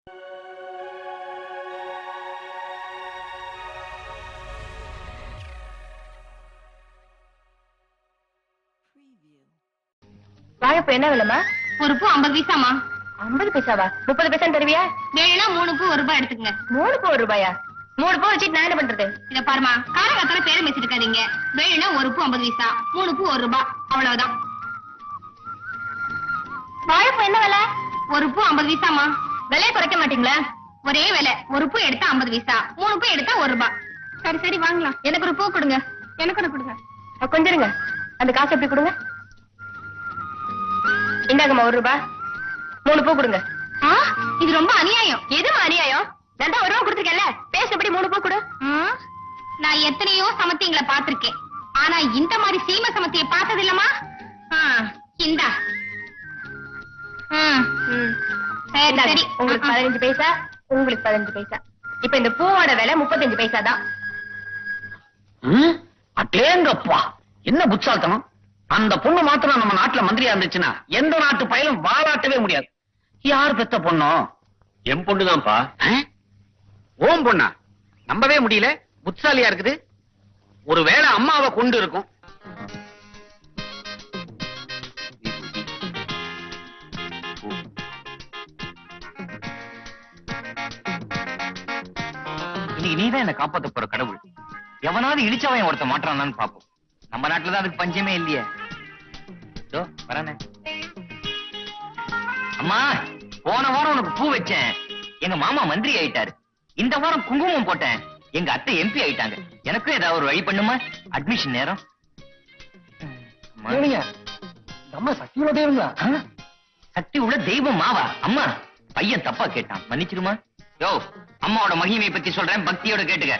வாழைப்பூ என்ன விலைமா? ஒரு பூ 50 பைசாமா. 50 பைசாவா? 30 பைசா தருவியா? வேணும்னா 3 பூ 1 ரூபாய் எடுத்துக்கங்க. 3 பூ 1 ரூபாயா? 3 பூ வச்சுட்டு நான் என்ன பண்றது? இத பாருமா, காரகத்தால பேரம் வச்சிட்டு இருக்காதீங்க. வேணும்னா ஒரு பூ 50 பைசா, 3 பூ 1 ரூபாய், அவ்வளவுதான். வாழைப்பூ என்ன விலை? ஒரு பூ 50 பைசாமா. விலையை குறைக்க மாட்டீங்களா? ஒரே விலை. ஒரு பூ எடுத்தா 50 பைசா, 3 பூ எடுத்தா 1 ரூபாய். சரி சரி வாங்கலாம். எனக்கு ஒரு பூ கொடுங்க. எனக்கு ஒண்ணு கொடுங்க. கொஞ்சம் இருங்க. அந்த காசு எப்படி கொடுங்க? இந்தாங்கம்மா 1 ரூபாய். 3 பூ கொடுங்க. இது ரொம்ப அநியாயம். எதுவும் அநியாயம்? நான் தான் 1 ரூபாய் கொடுத்துருக்கேன்ல, பேசுபடி 3 பூ கொடு. நான் எத்தனையோ சமத்திங்களை பாத்திருக்கேன், ஆனா இந்த மாதிரி சீம சமத்தியை பார்த்தது இல்லமா. இந்தா. சரி சரி. உங்களுக்கு 15 பைசா, உங்களுக்கு 15 பைசா. இப்ப இந்த பூவோட விலை 35 பைசா தான். அடேங்கப்பா, என்ன புத்தால்தனம்! அந்த பொண்ணு மாத்திரம் நம்ம நாட்டுல மந்திரியா இருந்துச்சுன்னா எந்த நாட்டு பயலும் வாலாட்டவே முடியாது. யார் பெத்த பொண்ணோ? என் பொண்ணுதான்ப்பா. ஓம் பொண்ணா? நம்பவே முடியல. புத்தாலியா இருக்குது. ஒருவேளை அம்மாவை கொண்டு இருக்கும். இன்னைக்கு நீதான் என்ன காப்பாத்த போற கடவுள். எவனாவது இழிச்சவன் ஒருத்த மாட்டானான்னு பாப்போம். நம்ம நாட்டுலதான் அதுக்கு பஞ்சமே இல்லையே. வரானே. அம்மா, போன வாரம் உனக்கு பூ வச்சேன், எங்க மாமா மந்திரி ஆயிட்டாரு. இந்த வாரம் குங்குமம் போட்டேன், எங்க அத்தை எம்பி ஆயிட்டாங்க. எனக்கும் ஏதாவது ஒரு வழி பண்ணுமா? அட்மிஷன் நேரம். நம்ம சக்தியோட தெய்வங்களா? சக்தி உள்ள தெய்வம் மாவா? அம்மா, பையன் தப்பா கேட்டான், மன்னிச்சிருமா? யோ, அம்மாவோட மகிமையை பத்தி சொல்றேன், பக்தியோட கேட்டுக்க.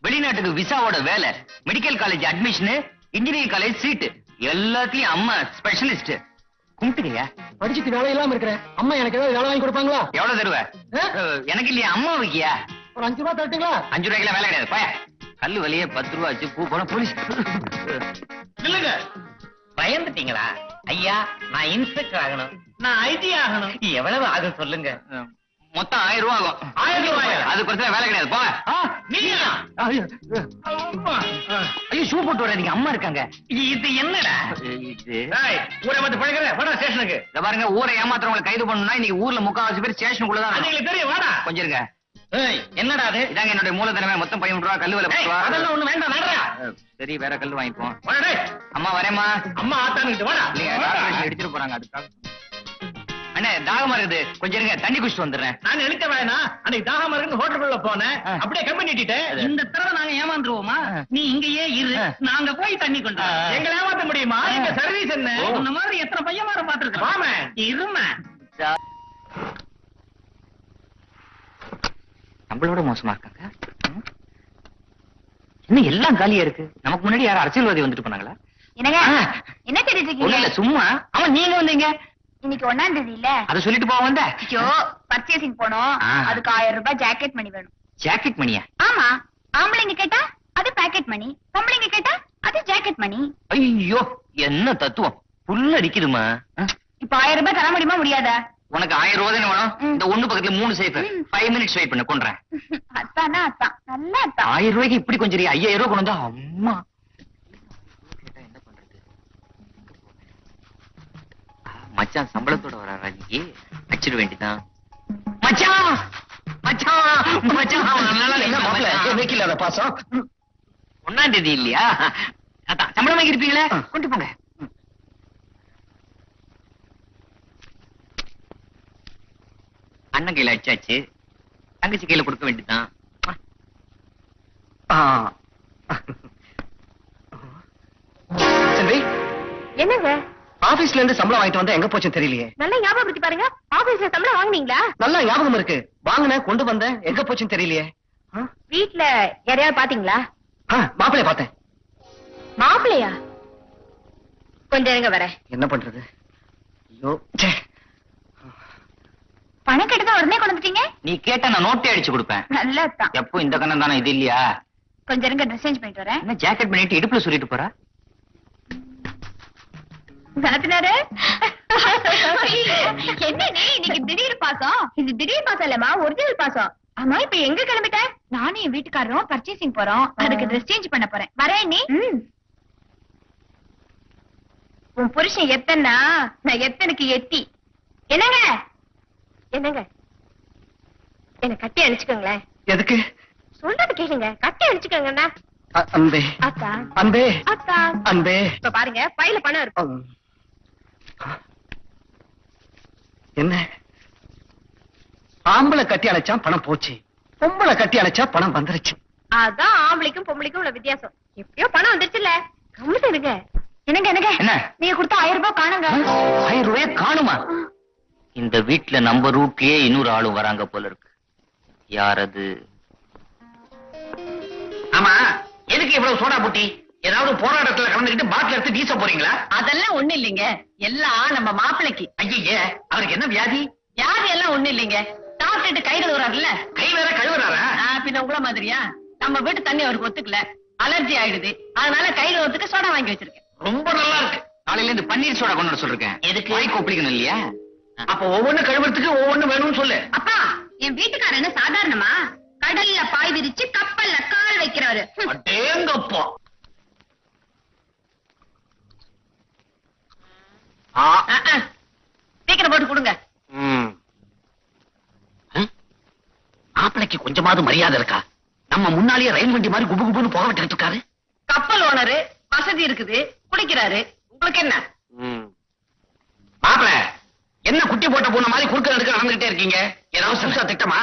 வெளிநாட்டுக்கு விசாவோட வேலை, medical college admission, engineering college seat, எல்லாத்துலயும் அம்மா ஸ்பெஷலிஸ்ட். கும்பிட்டுக்கையா? படிச்சுட்டு வேலை இல்லாம இருக்கிறேன். அம்மா எனக்கு ஏதாவது வேலை வாங்கி கொடுப்பாங்களா? எவ்வளவு தருவ? எனக்கு இல்லையா, அம்மா வைக்கியா? ஒரு 5 ரூபாய் தரட்டுங்களா? 5 ரூபாய்க்குல வேலை கிடையாது. போய, கல்லு வலியே 10 ரூபாய் வச்சு பூ போன போலீஸ். இல்லங்க, பயந்துட்டீங்களா? ஐயா, நான் இன்ஸ்பெக்டர் ஆகணும். நான் ஐடி ஆகணும். எவ்வளவு ஆகும் சொல்லுங்க? மொத்தம் 1000 ரூபாய் ஆகும். 1000 ரூபாயா? அது பிரச்சனை, வேலை கிடையாது. போங்க. நீயா? ஐயோ, ஷூ போட்டு வராதீங்க, அம்மா இருக்காங்க. இது என்னடா இது? ஊரை வந்து பழகிற வாடா ஸ்டேஷனுக்கு. இத பாருங்க, ஊரை ஏமாத்துறவங்களை கைது பண்ணணும்னா இன்னைக்கு ஊர்ல 3/4 பேர் ஸ்டேஷனுக்குள்ளதான். எங்களுக்கு தெரியும், வாடா. கொஞ்சம் இருங்க. என்னடா அது? இதாங்க என்னுடைய மூலதனமே, மொத்தம் 15 ரூபாய். கல்லு வேலை 10 ரூபாய். அதெல்லாம் ஒண்ணு வேண்டாம், நடறா. சரி, வேற கல்லு வாங்கிப்போம். வாடா டேய். அம்மா வரேம்மா. அம்மா ஆத்தானுக்கிட்டு வாடா. இல்லைங்க, கார்ப்பரேஷன் எடுத்துட்டு போறாங்க, அதுக்காக. அண்ணே, தாகமா இருக்குது, கொஞ்சம் இருங்க, தண்ணி குடிச்சிட்டு வந்துடுறேன். நான் எடுக்க வேணாம். அன்னைக்கு தாகமா இருக்குன்னு ஹோட்டலுக்குள்ள போனேன், அப்படியே கம்பெனி நீட்டிட்டேன். இந்த தடவை நாங்க ஏமாந்துருவோமா? நீ இங்கேயே இரு, நாங்க போய் தண்ணி கொண்டு வரோம். எங்களை ஏமாத்த முடியுமா? எங்க சர்வீஸ் என்ன? இந்த மாதிரி எத்தனை பையன் பாத்துருக்கோம். வாமே. இருமா. நம்மளோட மோசமா இருக்காங்க. இன்னும் எல்லாம் காலியா இருக்கு. நமக்கு முன்னாடி யாரும் அரசியல்வாதி வந்துட்டு போனாங்களா? என்னங்க, என்ன தெரியுது ஒண்ணும் இல்ல, சும்மா. ஆமா, நீங்க வந்தீங்க. இன்னைக்கு 1ஆம் தேதி இல்ல? அத சொல்லிட்டு போக வந்த. ஐயோ, பர்ச்சேசிங் போனோம். அதுக்கு 1000 ரூபாய் ஜாக்கெட் மணி வேணும். ஜாக்கெட் மணியா? ஆமா, ஆம்பளைங்க கேட்டா அது பாக்கெட் மணி, பொம்பளைங்க கேட்டா அது ஜாக்கெட் மணி. ஐயோ, என்ன தத்துவம்! புல்ல அடிக்குதுமா. இப்ப 1000 ரூபாய் தர முடியுமா முடியாதா? உனக்கு 1000 ரூபாய் தானே வேணும்? இந்த ஒண்ணு பக்கத்துல 3 சேஃப். 5 மினிட்ஸ் வெயிட் பண்ண, கொண்டுறேன். அத்தானா அத்தான், நல்லா அத்தான். 1000 ரூபாய்க்கு இப்படி கொஞ்சம் 5000 ரூபாய் கொண்டு வந்தா அம்மா என்ன பண்றது? மச்சான் சம்பளத்தோட வராரா இன்னைக்கு? வச்சிட வேண்டிதான். மச்சான், மச்சான், மச்சான், நல்லா என்ன மாப்பிள்ள, வெக்கில அத பாசம். 1ஆம் தேதி இல்லையா? அதான் சம்பளம் வாங்கி இருப்பீங்களே, கொண்டு போங்க. அண்ணன் கையில அடிச்சாச்சு, தங்கச்சி கையில கொடுக்க வேண்டியதுதான். செல்வி, என்னங்க, ஆபீஸ்ல இருந்து சம்பளம் வாங்கிட்டு வந்தா எங்க போச்சுன்னு தெரியலையே. நல்லா ஞாபகப்படுத்தி பாருங்க. ஆபீஸ்ல சம்பளம் வாங்குனீங்களா? நல்லா ஞாபகம் இருக்கு. வாங்கினேன், கொண்டு வந்தேன், எங்க போச்சுன்னு தெரியலையே. வீட்ல யாரையாவது பாத்தீங்களா? மாப்பிளைய பார்த்தேன். மாப்பிள்ளையா? கொஞ்சம் இருங்க, வரேன். என்ன பண்றது? ஐயோ, ச்சே. பணம் கேட்டதா உடனே கொண்டு வந்துட்டீங்க. நீ கேட்ட நான் நோட்டே அடிச்சு கொடுப்பேன். நல்லா தான். எப்போ இந்த கண்ணன் தானே, இது இல்லையா? கொஞ்சம் இருங்க, ட்ரெஸ் சேஞ்ச் பண்ணிட்டு வரேன். என்ன ஜாக்கெட் பண்ணிட்டு இடுப்புல சொல்லிட்டு போறா? நாத்தினாரு என்ன நீ இன்னைக்கு திடீர் பாசம்? இது திடீர் பாசம் இல்லம்மா, ஒரிஜினல் பாசம். ஆமா, இப்ப எங்க கிளம்பிட்ட? நானும் என் வீட்டுக்காரரும் பர்ச்சேசிங் போறோம். அதுக்கு ட்ரெஸ் சேஞ்ச் பண்ண போறேன். வரேன் நீ. உன் புருஷன் எத்தனா நான் எத்தனுக்கு எத்தி. என்னங்க என்னங்க என்ன கட்டி அடிச்சுக்கோங்களேன். எதுக்கு? சொல்றது கேளுங்க, கட்டி அடிச்சுக்கோங்கண்ணா. அன்பே அத்தா அன்பே அத்தா. அன்பே. இப்ப பாருங்க, பையில பணம் இருக்கும். என்ன ஆம்பளை கட்டி அழைச்சா பணம் போச்சு, பொம்பளை கட்டி அழைச்சா பணம் வந்துருச்சு. அதான் ஆம்பளைக்கும் பொம்பளைக்கும் உள்ள வித்தியாசம். எப்படியோ பணம் வந்துருச்சுல்ல, கம்மிட்டு இருங்க. என்னங்க என்னங்க என்ன? நீங்க கொடுத்த 1000 ரூபாய் காணுங்க. 1000 ரூபாய் காணுமா? இந்த வீட்ல நம்ம ரூட்லயே இன்னொரு ஆளும் வராங்க போல இருக்கு. யார் அது? ஆமா, எதுக்கு இவ்வளவு சோடா புட்டி? ஏதாவது போராட்டத்துல கலந்துக்கிட்டு பாட்டில் எடுத்து வீச போறீங்களா? அதெல்லாம் ஒண்ணு இல்லைங்க, எல்லாம் நம்ம மாப்பிளைக்கு. ஐயே, அவருக்கு என்ன வியாதி? வியாதி எல்லாம் ஒண்ணு இல்லைங்க, சாப்பிட்டுட்டு கை கழுவுறாருல்ல. கை வேற கழுவுறாரா? பின்ன உங்கள மாதிரியா? நம்ம வீட்டு தண்ணி அவருக்கு ஒத்துக்கல, அலர்ஜி ஆயிடுது. அதனால கை கழுவுறதுக்கு சோடா வாங்கி வச்சிருக்கேன். ரொம்ப நல்லா இருக்கு. நாளையில இருந்து பன்னீர் சோடா கொண்டு வர சொல்லிருக்கேன். எதுக்கு? வாய் கொப்பளிக்கணும் இல்லையா? அப்ப ஒவ்வொன்னு கழுவுறதுக்கு ஒவ்வொன்னு வேணும்னு சொல்லு. அப்பா, என் வீட்டுக்காரர் என்ன சாதாரணமா? கடல்ல பாய் விரிச்சு கப்பல்ல கால் வைக்கிறவரு. அடேங்கப்பா. சீக்கிரம் போட்டு கொடுங்க. மாப்பிளைக்கு கொஞ்சமாவது மரியாதை இருக்கா? நம்ம முன்னாலேயே ரயில் வண்டி மாதிரி குபு குபுன்னு போக விட்டுக்கிட்டு இருக்காரு. கப்பல் ஓனரு, வசதி இருக்குது, குடிக்கிறாரு. உங்களுக்கு என்ன? மாப்பிள, என்ன குட்டி போட்ட பூனை மாதிரி குறுக்க நடுக்க நடந்துகிட்டே இருக்கீங்க? ஏதாவது புதுசா திட்டமா?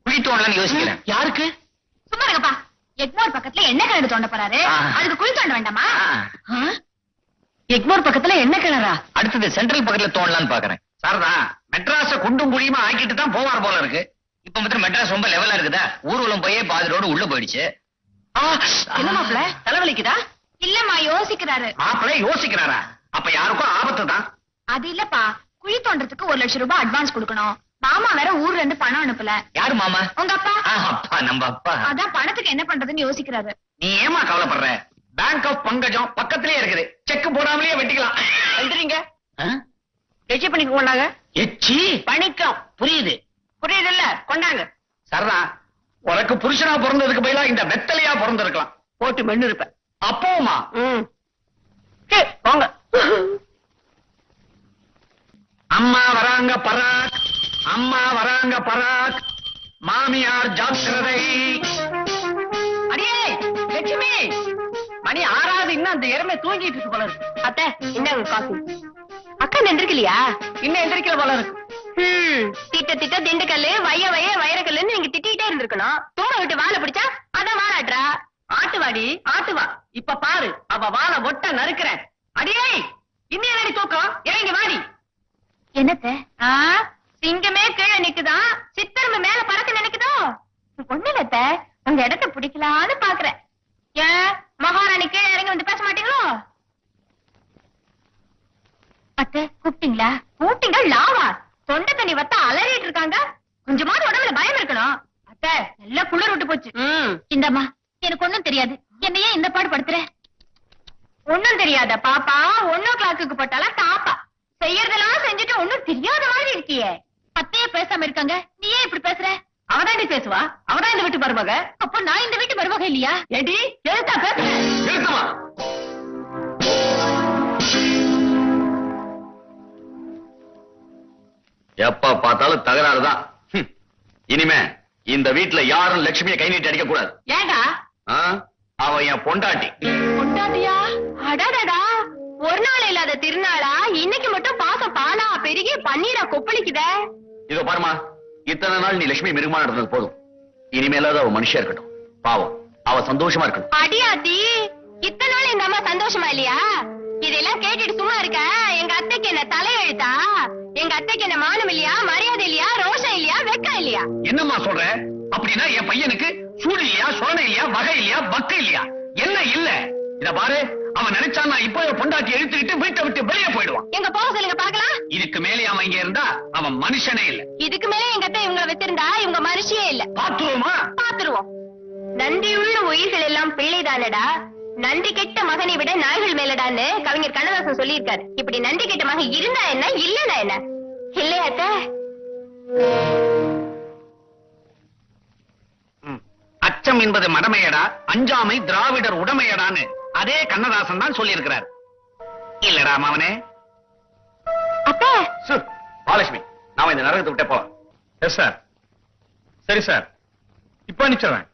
குழி தோண்டலாம்னு யோசிக்கிறேன். யாருக்கு? சும்மா இருங்கப்பா. எக்மோர் பக்கத்துல என்ன கிணறு தோண்ட போறாரு? அதுக்கு குழி தோண்ட வேண்டாமா? எக்மோர் பக்கத்துல என்ன கிணறா? அடுத்தது சென்ட்ரல் பக்கத்துல தோண்டலாம்னு பாக்குறேன். சாரதா, மெட்ராஸ குண்டும் குழியுமா ஆக்கிட்டு தான் போவார் போல இருக்கு. இப்ப மட்டும் மெட்ராஸ் ரொம்ப லெவலா இருக்குதா? ஊர்வலம் போயே பாதி ரோடு உள்ள போயிடுச்சு. என்ன மாப்பிள, தலைவலிக்குதா? இல்லம்மா, யோசிக்கிறாரு. மாப்பிள்ளை யோசிக்கிறாரா? அப்ப யாருக்கும் ஆபத்து தான். அது இல்லப்பா, குழி தோண்டறதுக்கு 1 லட்சம் ரூபாய் அட்வான்ஸ் கொடுக்கணும். மாமா வேற ஊர்ல இருந்து பணம் அனுப்பல. யாரு மாமா? உங்க அப்பா. அப்பா, நம்ம அப்பா. அதான் பணத்துக்கு என்ன பண்றதுன்னு யோசிக்கிறாரு. நீ ஏமா கவலைப்படுற? பேங்க் ஆஃப் பங்கஜம் பக்கத்திலே இருக்குது. செக் போடாமலே வெட்டிக்கலாம். எந்திரிங்க, எச்சி பண்ணிக்க கொண்டாங்க. எச்சி பணிக்கம் புரியுது. புரியுதுல்ல, கொண்டாங்க. சரதா, உனக்கு புருஷனா பிறந்ததுக்கு பதிலா இந்த வெத்தலையா பிறந்திருக்கலாம். போட்டு மென்னு இருப்பேன். அப்போமா போங்க. அம்மா வராங்க பராக், அம்மா வராங்க பராக், மாமியார் ஜாக்கிரதை. அடியே லட்சுமி, மணி 6ஆவது, இன்னும் அந்த எருமை தூங்கிட்டு இருக்கு போல இருக்கு. அத்தை, இந்தாங்க காஃபி. அக்கா நின்றுக்கலையா? இன்னும் எந்திரிக்கல போல இருக்கு. திட்ட திட்ட திண்டுக்கல்லு, வைய வைய வைரக்கல்லுன்னு நீங்க திட்டிட்டே இருந்திருக்கணும். தூர விட்டு வாழை பிடிச்சா அதான் வாழாட்றா. ஆட்டுவாடி, ஆட்டுவா. இப்ப பாரு, அவ வாழ ஒட்ட நறுக்கிறேன். அடியே, இன்னும் என்னடி தூக்கம்? இறங்கி வாடி. என்னத்த? சிங்கமே கீழே நிக்குதான், சித்தரம்பு மேல பறக்க நினைக்குதோ. ஒண்ணு இல்லத்த, உங்க இடத்த பிடிக்கலான்னு பாக்குறேன். ஏன் மகாராணி கீழே இறங்கி வந்து பேச மாட்டீங்களோ? அத்தை, கூப்பிட்டீங்களா? கூட்டிங்க லாவா, தொண்டை தண்ணி வத்தா அலறிட்டு இருக்காங்க. கொஞ்சமாவது உடம்புல பயம் இருக்கணும். அத்த, நல்லா குளிர் விட்டு போச்சு. இந்தம்மா, எனக்கு ஒண்ணும் தெரியாது, என்னையே இந்த பாடு படுத்துற? ஒண்ணும் தெரியாத பாப்பா 1 o'clock போட்டாலும் தாப்பா. செய்யறதெல்லாம் செஞ்சுட்டு ஒண்ணும் தெரியாத மாதிரி இருக்கியே. அத்தையே பேசாம இருக்காங்க, நீ ஏன் இப்படி பேசுற? அவதாண்டி பேசுவா, அவதான் இந்த வீட்டு மருமக. அப்போ நான் இந்த வீட்டு மருமக இல்லையா? ஏடி, எழுத்தா பேசுற? நிறுத்துமா. எப்ப பார்த்தாலும் தகராறுதான். இனிமே இந்த வீட்டுல யாரும் லட்சுமியை கை நீட்டி அடிக்க கூடாது. ஏண்டா? அவ என் பொண்டாட்டி. பொண்டாட்டியா? அடாடா, ஒரு நாள் இல்லாத திருநாளா இன்னைக்கு மட்டும் பாசம் பாலா பெருகி பன்னீரா கொப்பளிக்குதே. இதோ பாருமா, இத்தனை நாள் நீ லட்சுமி மிருகமா நடந்தது போதும். இனிமேலாவது அவ மனுஷியா இருக்கட்டும். பாவம், அவ சந்தோஷமா இருக்கட்டும். அடியாத்தி, இத்தனை நாள் இந்த அம்மா சந்தோஷமா இல்லையா? இதெல்லாம் கேட்டுட்டு சும்மா இருக்க எங்க அத்தைக்கு என்ன தலையெழுத்தா? எங்க அத்தைக்கு என்ன மானம் இல்லையா, மரியாதை இல்லையா, ரோஷம் இல்லையா, வெக்கம் இல்லையா? என்னம்மா சொல்ற? அப்படின்னா என் பையனுக்கு சூடு இல்லையா, சோழனை இல்லையா, வகை இல்லையா, பக்கு இல்லையா? என்ன இல்ல? இத பாரு, அவன் நினைச்சா நான் இப்போ பொண்டாட்டி எழுத்துக்கிட்டு வீட்டை விட்டு வெளியே போயிடுவான். எங்க போக சொல்லுங்க பாக்கலாம். இதுக்கு மேலே அவன் இங்க இருந்தா அவன் மனுஷனே இல்ல. இதுக்கு மேல எங்க அத்தை இவங்களை வச்சிருந்தா இவங்க மனுஷியே இல்ல. பாத்துருவோமா? பாத்துருவோம். நன்றியுள்ள உயிர்கள் எல்லாம் பிள்ளைதானடா. நன்றி கெட்ட மகனை விட நாய்கள் மேலடான்னு கவிஞர் கண்ணதாசன் சொல்லியிருக்காரு. இப்படி நன்றி கெட்ட மகன் இருந்தா என்ன இல்லனா என்ன இல்லையா அத்தை? அச்சம் என்பது மடமையடா, அஞ்சாமை திராவிடர் உடமையடான்னு அதே கண்ணதாசன் தான் சொல்லியிருக்கிறார். இல்லடா மாவனே. அத்தை மகாலட்சுமி, நாம இந்த நரகத்தை விட்டே போலாம். Yes sir. சரி சார், இப்ப அனுப்பிச்சிடுறேன்.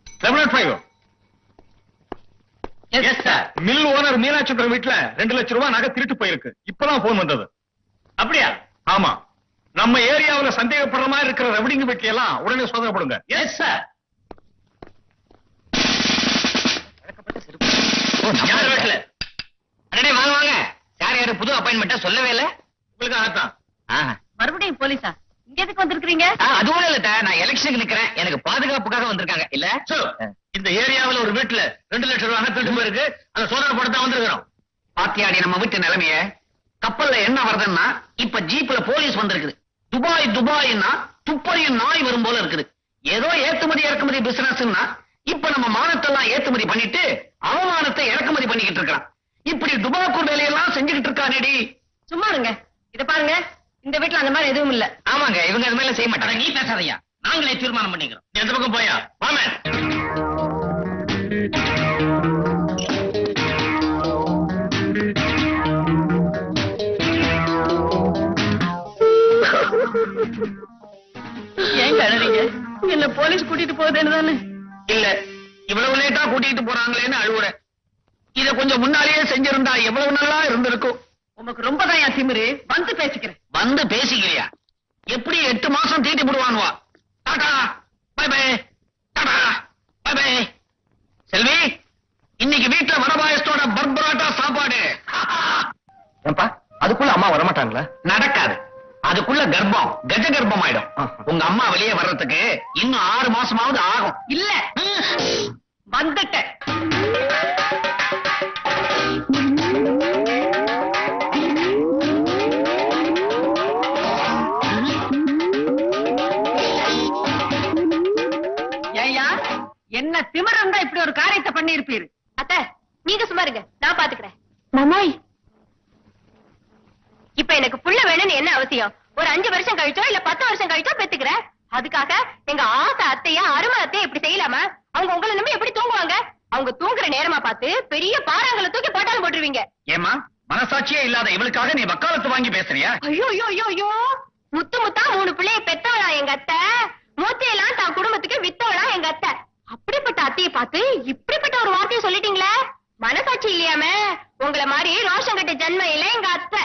705. Yes sir. Mill owner Meenakshi வீட்டுல 2 லட்சம் ரூபாய் நகை திருட்டு போயிருக்கு. இப்பதான் போன் வந்தது. அப்படியா? ஆமா, நம்ம ஏரியாவுல சந்தேகப்படுற மாதிரி இருக்கிற ரவுடிங்க வீட்டுல எல்லாம் உடனே சோதனை போடுங்க. Yes sir. யார் வீட்டுல? அடடே வாங்க வாங்க. சார் யாரு புது அப்பாயின்மெண்டா சொல்லவே இல்ல? உங்களுக்கு ஆத்தான். மறுபடியும் போலீஸா? இங்க எதுக்கு வந்திருக்கீங்க? அது ஒண்ணு இல்ல, நான் எலெக்ஷனுக்கு நிக்கிறேன். எனக்கு பாதுகாப்புக்காக வந்திருக்காங்க இல்ல? இந்த ஏரியாவுல ஒரு வீட்டுல 2 லட்சம் ரூபாய் நகை திருட்டு போயிருக்கு. அந்த சோதனை போட்டு வந்திருக்கிறோம். பாத்தியாடி நம்ம வீட்டு நிலைமைய. கப்பல்ல என்ன வருதுன்னா இப்ப ஜீப்ல போலீஸ் வந்திருக்குது. துபாய் துபாய்னா துப்பறியும் நாய் வரும் போல இருக்குது. ஏதோ ஏற்றுமதி இறக்குமதி பிசினஸ்னா இப்ப நம்ம மானத்தெல்லாம் ஏற்றுமதி பண்ணிட்டு அவமானத்தை இறக்குமதி பண்ணிக்கிட்டு இருக்கான். இப்படி துபாக்கூர் வேலையெல்லாம் செஞ்சுக்கிட்டு இருக்கானேடி. சும்மா இருங்க. இத பாருங்க, இந்த வீட்டுல அந்த மாதிரி எதுவும் இல்ல. ஆமாங்க, இவங்க அது மேல செய்ய மாட்டாங்க. நீ பேசாதயா, நாங்களே தீர்மானம் பண்ணிக்கிறோம். எந்த பக்கம் போயா வாமே. ஏன் கழறீங்க? என்ன போலீஸ் கூட்டிட்டு போகுதுன்னு தானே? இல்ல, இவ்வளவு லேட்டா கூட்டிட்டு போறாங்களேன்னு அழுவுறேன். இத கொஞ்சம் முன்னாலேயே செஞ்சிருந்தா எவ்வளவு நல்லா இருந்திருக்கும். உமக்கு ரொம்ப தான் திமிரு. வந்து பேசிக்கிறேன். வந்து பேசிக்கிறியா? எப்படி 8 மாசம் தீட்டி போடுவானுவா. Tata bye bye. Tata bye bye. Selvi, இன்னைக்கு வீட்டுல வடபாயசத்தோட பர்பராட்டா சாப்பாடு. ஏன்பா அதுக்குள்ள அம்மா வரமாட்டாங்களா? நடக்காது. அதுக்குள்ள கர்ப்பம் கஜ கர்ப்பம் ஆயிடும். உங்க அம்மா வெளியே வர்றதுக்கு இன்னும் 6 மாசமாவது ஆகும். இல்ல, வந்துட்டேன். ஏய்யா, என்ன திமிரு இருந்தா இப்படி ஒரு காரியத்தை பண்ணி இருப்பீரு? அத்தை நீங்க சும்மா இருங்க, நான் பாத்துக்கிறேன். மாமாய், இப்ப எனக்கு புள்ள வேணும்னு என்ன அவசியம்? ஒரு 5 வருஷம் கழிச்சோ இல்ல 10 வருஷம் கழிச்சோ பெத்துக்கிறேன். அதுக்காக எங்க ஆசை அத்தையா அருமை அத்தையா இப்படி செய்யலாமா? அவங்க உங்களை நம்பி எப்படி தூங்குவாங்க? அவங்க தூங்குற நேரமா பார்த்து பெரிய பாறாங்களை தூக்கி போட்டாலும் போட்டுருவீங்க. ஏமா, மனசாட்சியே இல்லாத இவளுக்காக நீ வக்காலத்து வாங்கி பேசுறியா? ஐயோ ஐயோ ஐயோ ஐயோ, முத்து முத்தா 3 பிள்ளைய பெத்தவளா எங்க அத்தை. மூத்தையெல்லாம் தான் குடும்பத்துக்கு வித்தவளா எங்க அத்தை. அப்படிப்பட்ட அத்தையை பார்த்து இப்படிப்பட்ட ஒரு வார்த்தையை சொல்லிட்டீங்களே. மனசாட்சி இல்லையாம? உங்களை மாதிரி ரோஷம் கட்ட ஜன்மம் இல்ல எங்க அத்தை.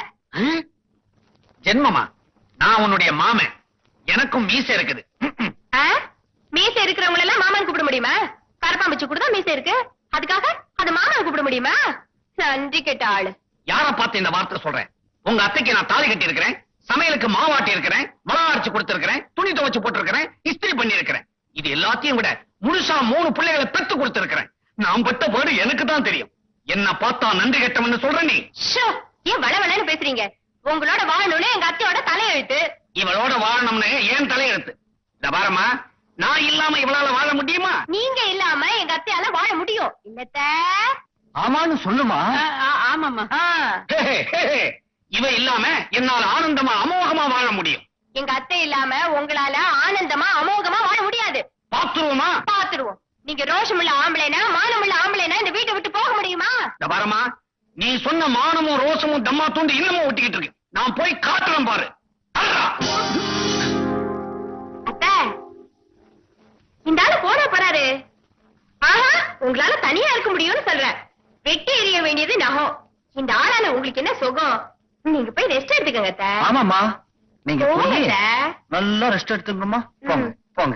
ஜென்மமா? நான் உன்னுடைய மாமன். எனக்கும் மீசை இருக்குது. மீசை இருக்கிறவங்க எல்லாம் மாமன் கூப்பிட முடியுமா? கரப்பாம்பூச்சி கூட தான் மீசை இருக்கு. அதுக்காக அது மாமன் கூப்பிட முடியுமா? நன்றி கெட்ட ஆளு. யார பார்த்து இந்த வார்த்தை சொல்றேன்? உங்க அத்தைக்கு நான் தாலி கட்டி இருக்கிறேன், சமையலுக்கு மாவாட்டி இருக்கிறேன், மரம் அரைச்சு கொடுத்திருக்கிறேன், துணி துவைச்சு போட்டிருக்கிறேன், இஸ்திரி பண்ணி இருக்கிறேன். இது எல்லாத்தையும் விட முழுசா 3 பிள்ளைகளை பெத்து கொடுத்திருக்கிறேன். நான் பட்ட பாடு எனக்கு தான் தெரியும். என்ன பார்த்தா நன்றி கெட்டவன்னு சொல்ற நீ? ஏன் வளவளன்னு பேசுறீங்க? உங்களோட வாழணும்னு எங்க அத்தையோட தலையெழுத்து. இவளோட வாழணும்னு ஏன் தலையெழுத்து? இந்த பாரமா, நான் இல்லாம இவளால வாழ முடியுமா? நீங்க இல்லாம எங்க அத்தையால வாழ முடியும் இல்லத்த? ஆமான்னு சொல்லுமா? ஆமாமா. இவ இல்லாம என்னால ஆனந்தமா அமோகமா வாழ முடியும். எங்க அத்தை இல்லாம உங்களால ஆனந்தமா அமோகமா வாழ முடியாது. பாத்துருவோமா? பாத்துருவோம். நீங்க ரோஷமுள்ள ஆம்பளைனா மானமுள்ள ஆம்பளைனா இந்த வீட்டை விட்டு போக முடியுமா? இந்த பாரமா, நீ சொன்ன மானமும் ரோஷமும் தம்மா தூண்டு இன்னமும் ஒட்டிக்கிட்டு இருக்கு. நான் போய் காட்டுறேன் பாரு. அத்தை, இந்த ஆளு போன போறாரு. ஆஹா, உங்களால தனியா இருக்க முடியும்னு சொல்றேன். வெட்டி எறிய வேண்டியது நகம். இந்த ஆளால உங்களுக்கு என்ன சுகம்? நீங்க போய் ரெஸ்ட் எடுத்துக்கங்க அத்தை. ஆமாமா, நீங்க போங்க போய் அத்தை. நல்லா ரெஸ்ட் எடுத்துங்கம்மா. போங்க போங்க.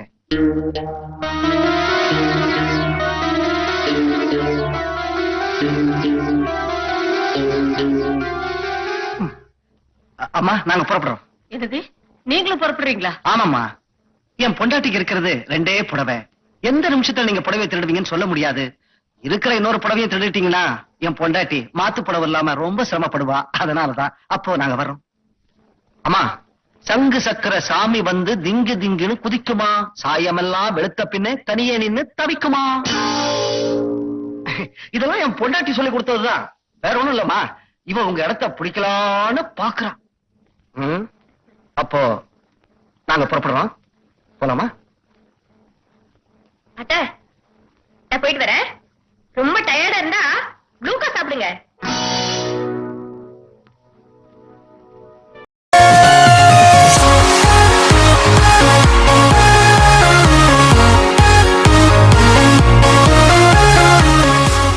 அம்மா, நாங்க புறப்படுறோம். என்னது, நீங்களும் புறப்படுறீங்களா? ஆமாம்மா, என் பொண்டாட்டிக்கு இருக்கிறது 2 புடவை. எந்த நிமிஷத்துல நீங்க புடவை திருடுவீங்கன்னு சொல்ல முடியாது. இருக்கிற இன்னொரு புடவையை திருடிட்டீங்கன்னா என் பொண்டாட்டி மாத்து புடவை இல்லாம ரொம்ப சிரமப்படுவா. அதனாலதான் அப்போ நாங்க வர்றோம். அம்மா, சங்கு சக்கர சாமி வந்து திங்கு திங்குன்னு குதிக்குமா, சாயமெல்லாம் வெளுத்த பின்னே தனியே நின்னு தவிக்குமா. இதெல்லாம் என் பொண்டாட்டி சொல்லி கொடுத்ததுதான். வேற ஒண்ணும் இல்லம்மா. இவன் உங்க இடத்த பிடிக்கலான்னு பாக்குறான். அப்போ நாங்க புறப்படுறோம். போலாமா?